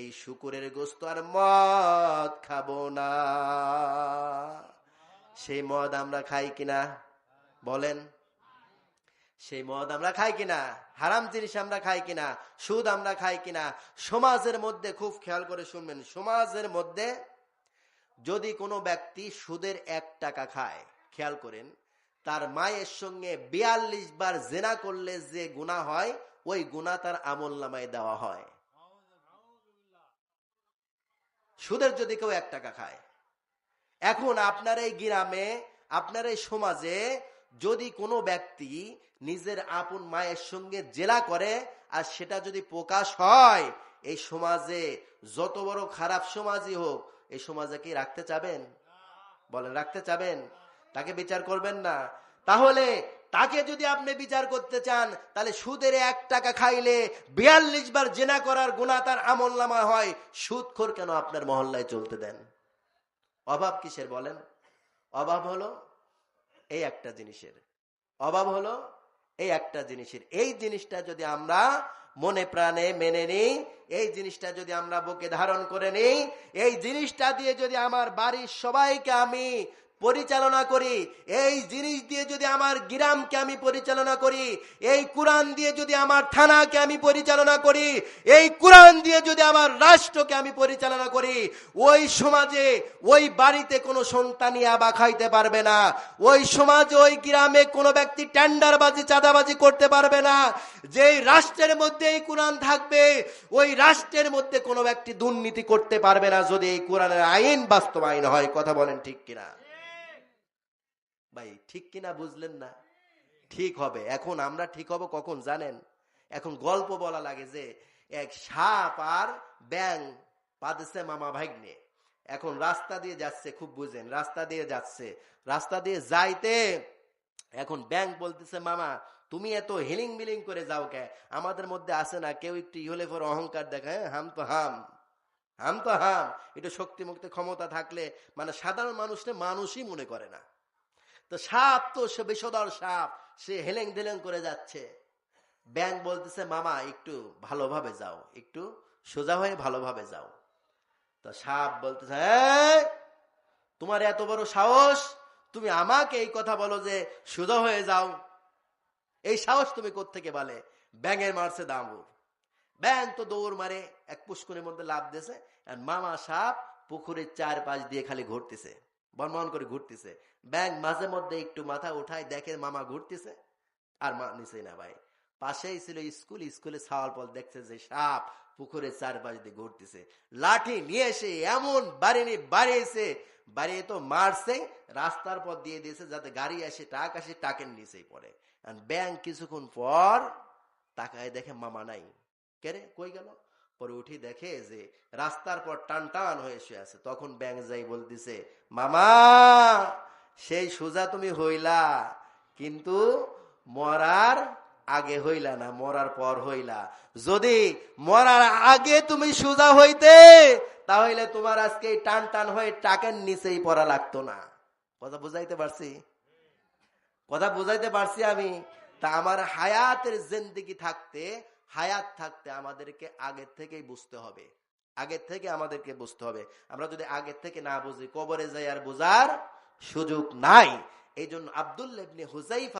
এই শুকুরের গোস্ত আর মদ খাবো না। সেই মদ আমরা খাই কিনা বলেন? সেই মদ আমরা খাই কিনা? হারাম জিনিস আমরা খাই কিনা? সুদ আমরা খাই কিনা? সমাজের মধ্যে খুব খেয়াল করে শুনবেন, সমাজের মধ্যে যদি কোনো ব্যক্তি সুদের 1 টাকা খায়, খেয়াল করেন, তার মায়ের সঙ্গে 42 বার জেনা করলে যে গুনাহ হয়, ওই গুনাহ তার আমলনামায় দেওয়া হয়। সুদের যদি কেউ 1 টাকা খায়, এখন আপনার এই গ্রামে, আপনার এই সমাজে যদি কোনো ব্যক্তি নিজের আপন মায়ের সঙ্গে জেলা করে আর সেটা যদি প্রকাশ হয়, এই সমাজে যত বড় খারাপ সমাজই হোক, এই সমাজে কি রাখতে চাবেন? বলেন, রাখতে চাবেন? তাকে বিচার করবেন না? তাহলে তাকে যদি আপনি বিচার করতে চান, তাহলে সুদের 1 টাকা খাইলে 42 বার জেনা করার গুনাহ তার আমলনামায় হয়। সুদখোর কেন আপনার মহল্লায় চলতে দেন? অভাব কিসের বলেন? অভাব হলো এই একটা জিনিসের, অভাব হলো এই একটা জিনিসের। এই জিনিসটা যদি আমরা মনে প্রাণে মেনে নিই, এই জিনিসটা যদি আমরা বুকে ধারণ করে নিই, এই জিনিসটা দিয়ে যদি আমার বাড়ির সবাইকে আমি পরিচালনা করি, এই জিনিস দিয়ে যদি আমার গ্রামকে আমি পরিচালনা করি, এই কোরআন দিয়ে যদি আমার থানাকে আমি পরিচালনা করি, এই কোরআন দিয়ে যদি আমার রাষ্ট্রকে আমি পরিচালনা করি, ওই সমাজে ওই বাড়িতে কোনো সন্তানই আবা খাইতে পারবে না। ওই সমাজে ওই গ্রামে কোনো ব্যক্তি টেন্ডারবাজি চাঁদাবাজি করতে পারবে না। যেই রাষ্ট্রের মধ্যে এই কোরআন থাকবে, ওই রাষ্ট্রের মধ্যে কোনো ব্যক্তি দুর্নীতি করতে পারবে না, যদি এই কোরআনের আইন বাস্তবায়ন হয়। কথা বলেন ঠিক কিনা? ভাই ঠিক কিনা বুঝলেন না? ঠিক হবে। এখন আমরা ঠিক হব কখন জানেন? এখন গল্প বলা লাগে যে এক সাপ আর ব্যাঙ পাদেছে মামা ভাগ্নে। এখন রাস্তা দিয়ে যাচ্ছে, খুব বুঝেন, রাস্তা দিয়ে যাচ্ছে, রাস্তা দিয়ে যাইতে এখন ব্যাঙ বলতেছে, মামা তুমি এত হিলিং মিলিং করে যাও কে? আমাদের মধ্যে আছে না কেউ একটু ইহলে পর অহংকার দেখায়, হাম তো হাম, হাম তো হাম, একটু শক্তি মুক্তি ক্ষমতা থাকলে মানে সাধারণ মানুষকে মানুষই মনে করে না। তো সাপ তো সে বিষধর সাপ, সে হেলেং দেলেং করে যাচ্ছে। ব্যাঙ বলতেছে, মামা একটু ভালোভাবে যাও, একটু সোজা হয়ে ভালোভাবে যাও। তো সাপ বলতেছে, তোমার এত বড় সাহস, তুমি আমাকে এই কথা বলো যে সোজা হয়ে যাও? এই সাহস তুমি কোত্থেকে বলে? ব্যাঙের মারছে দামুর। ব্যাঙ তো দৌড় মারে, এক পুষ্করের মধ্যে লাফ দিয়েছে, আর মামা সাপ পুকুরের 4 পাশ দিয়ে খালি ঘুরতেছে, বনবন করে ঘুরতেছে। ব্যাঙ মাঝে মধ্যে একটু মাথা উঠায়, দেখে মামা ঘুরতেছে, আর নিচে না। ভাই পাশেই ছিল স্কুল, স্কুলে ছাওয়ার পর দেখছে যে সাপ পুকুরের 4 পাশ দিয়ে ঘুরতেছে। লাঠি নিয়ে এসে এমন বাড়িয়েছে, বাড়িয়ে তো মারছে, রাস্তার পর দিয়ে দিয়েছে যাতে গাড়ি আসে, টাক আসে, টাকের নিচেই পড়ে। ব্যাঙ কিছুক্ষণ পর তাকায়, দেখে মামা নাই। কেরে কই গেল? পরে উঠি দেখে যে রাস্তার পর টান টান হয়ে শুয়ে আছে। তখন ব্যাঙ যাই বলতেছে, মামা সেই সোজা তুমি হইলা, কিন্তু মরার আগে হইলা না, মরার পর হইলা। যদি মরার আগে তুমি সোজা হইতে, তাহলে তোমার আজকে টান টান হয়ে টাকের নিচেই পড়া লাগতো না। কথা বুঝাইতে পারছি? কথা বুঝাইতে পারছি আমি? তা আমার হায়াতের জিন্দেগি থাকতে, হায়াত থাকতে আমাদেরকে আগের থেকেই বুঝতে হবে, আগের থেকে আমাদেরকে বুঝতে হবে। আমরা যদি আগের থেকে না বুঝি, কবরে যাই আর বোঝার সুযোগ নাই। এই জন্য আব্দুল্লাহ ইবনে হুযাইফা